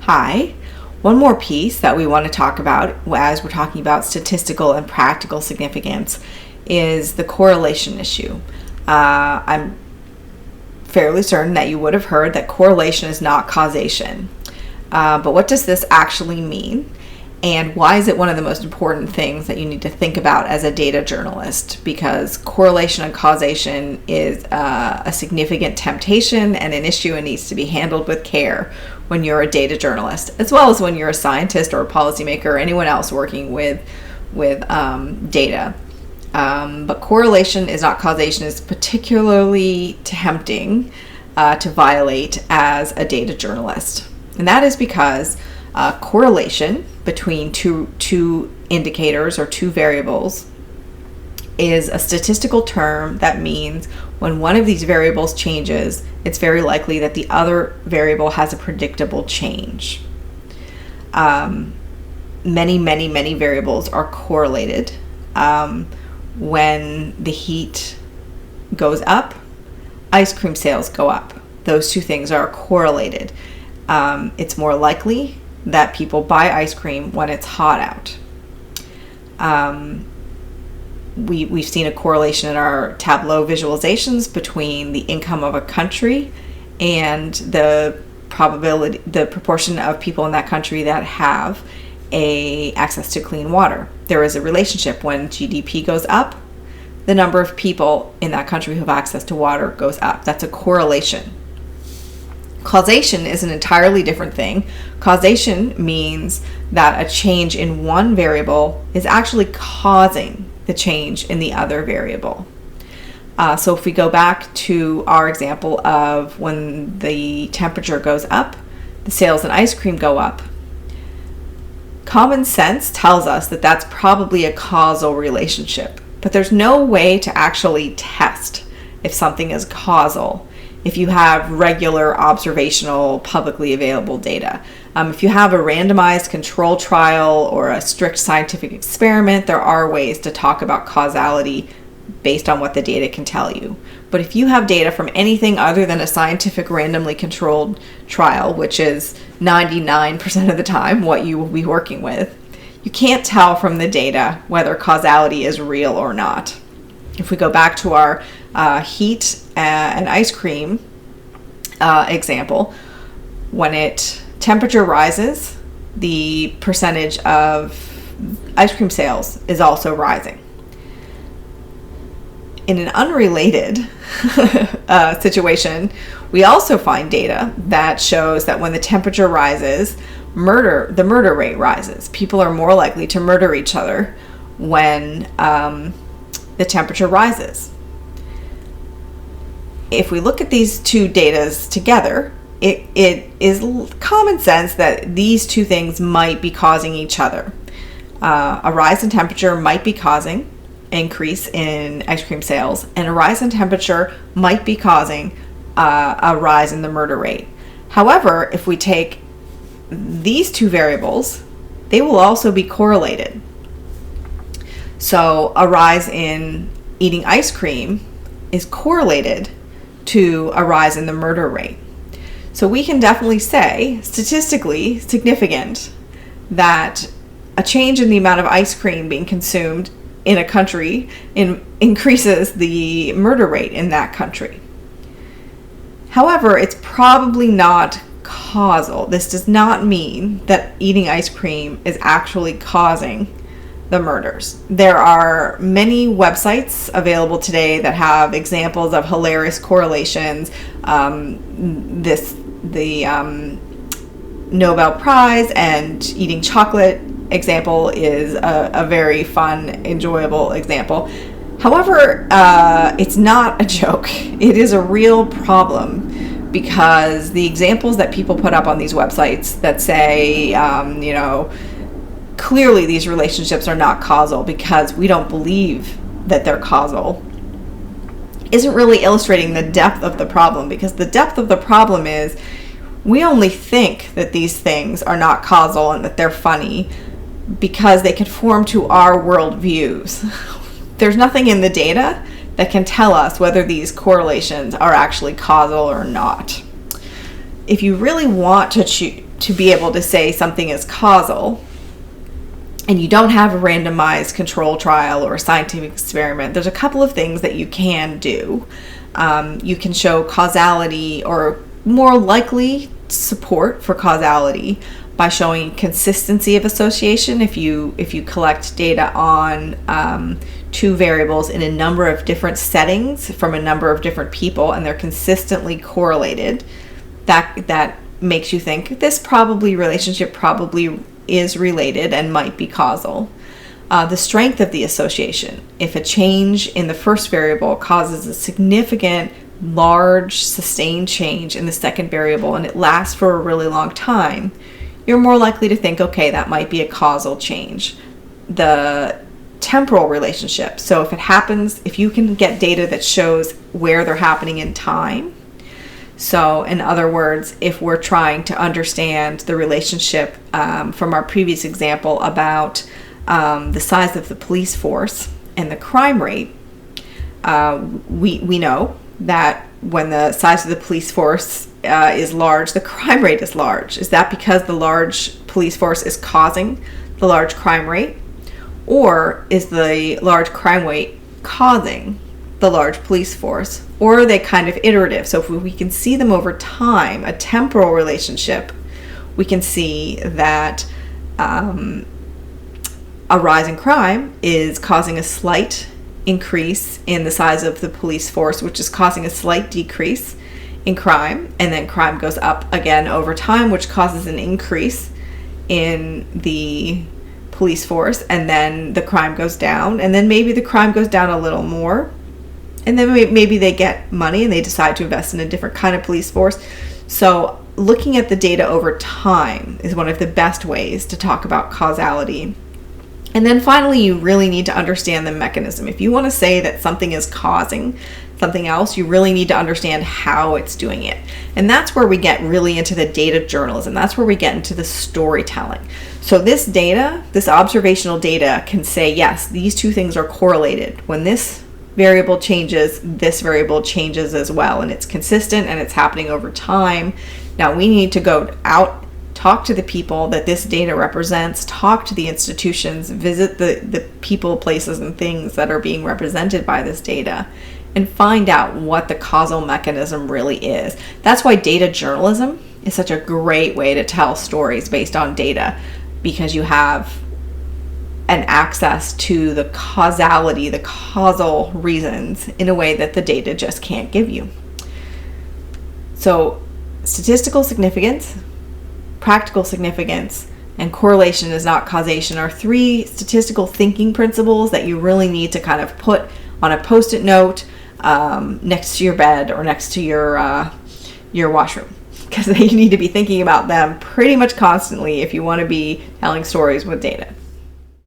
Hi. One more piece that we want to talk about as we're talking about statistical and practical significance is the correlation issue. I'm fairly certain that you would have heard that correlation is not causation. But what does this actually mean? And why is it one of the most important things that you need to think about as a data journalist? Because correlation and causation is a significant temptation and an issue and needs to be handled with care when you're a data journalist, as well as when you're a scientist or a policymaker or anyone else working with data. But correlation is not causation is particularly tempting to violate as a data journalist. And that is because correlation between two indicators or two variables is a statistical term that means when one of these variables changes, it's very likely that the other variable has a predictable change. Many variables are correlated. When the heat goes up, ice cream sales go up. Those two things are correlated. It's more likely that people buy ice cream when it's hot out. We've seen a correlation in our Tableau visualizations between the income of a country and the proportion of people in that country that have access to clean water. There is a relationship. When GDP goes up, the number of people in that country who have access to water goes up. That's a correlation. Causation is an entirely different thing. Causation means that a change in one variable is actually causing the change in the other variable. So if we go back to our example of when the temperature goes up, the sales in ice cream go up. Common sense tells us that that's probably a causal relationship, but there's no way to actually test if something is causal if you have regular observational publicly available data. If you have a randomized control trial or a strict scientific experiment, there are ways to talk about causality based on what the data can tell you. But if you have data from anything other than a scientific randomly controlled trial, which is 99% of the time what you will be working with, you can't tell from the data whether causality is real or not. If we go back to our heat and ice cream example, when temperature rises, the percentage of ice cream sales is also rising. In an unrelated situation, we also find data that shows that when the temperature rises, the murder rate rises. People are more likely to murder each other when the temperature rises. If we look at these two datas together, it is common sense that these two things might be causing each other. A rise in temperature might be causing an increase in ice cream sales, and a rise in temperature might be causing a rise in the murder rate. However, if we take these two variables, they will also be correlated. So a rise in eating ice cream is correlated to a rise in the murder rate. So we can definitely say, statistically significant, that a change in the amount of ice cream being consumed in a country increases the murder rate in that country. However, it's probably not causal. This does not mean that eating ice cream is actually causing the murders. There are many websites available today that have examples of hilarious correlations. The Nobel Prize and eating chocolate example is a very fun, enjoyable example. However, it's not a joke. It is a real problem because the examples that people put up on these websites that say, clearly these relationships are not causal because we don't believe that they're causal, isn't really illustrating the depth of the problem, because the depth of the problem is we only think that these things are not causal and that they're funny because they conform to our worldviews. There's nothing in the data that can tell us whether these correlations are actually causal or not. if you really want to be able to say something is causal, and you don't have a randomized control trial or a scientific experiment, there's a couple of things that you can do. You can show causality, or more likely support for causality, by showing consistency of association. If you collect data on two variables in a number of different settings from a number of different people, and they're consistently correlated, that makes you think this relationship probably is related and might be causal. The strength of the association. If a change in the first variable causes a significant, large, sustained change in the second variable, and it lasts for a really long time, you're more likely to think, okay, that might be a causal change. The temporal relationship. So if you can get data that shows where they're happening in time. So in other words, if we're trying to understand the relationship from our previous example about the size of the police force and the crime rate, we know that when the size of the police force is large, the crime rate is large. Is that because the large police force is causing the large crime rate? Or is the large crime rate causing the large police force? Or are they kind of iterative? So if we can see them over time, a temporal relationship, we can see that a rise in crime is causing a slight increase in the size of the police force, which is causing a slight decrease in crime, and then crime goes up again over time, which causes an increase in the police force, and then the crime goes down, and then maybe the crime goes down a little more, and then maybe they get money and they decide to invest in a different kind of police force. So looking at the data over time is one of the best ways to talk about causality. And then finally, you really need to understand the mechanism. If you want to say that something is causing something else, you really need to understand how it's doing it. And that's where we get really into the data journalism. That's where we get into the storytelling. So this data, this observational data, can say, yes, these two things are correlated. When this variable changes, this variable changes as well. And it's consistent and it's happening over time. Now we need to go out, talk to the people that this data represents, talk to the institutions, visit the people, places, and things that are being represented by this data, and find out what the causal mechanism really is. That's why data journalism is such a great way to tell stories based on data, because you have an access to the causality, the causal reasons, in a way that the data just can't give you. So statistical significance, practical significance, and correlation is not causation are three statistical thinking principles that you really need to kind of put on a post-it note next to your bed or next to your washroom, because you need to be thinking about them pretty much constantly if you want to be telling stories with data.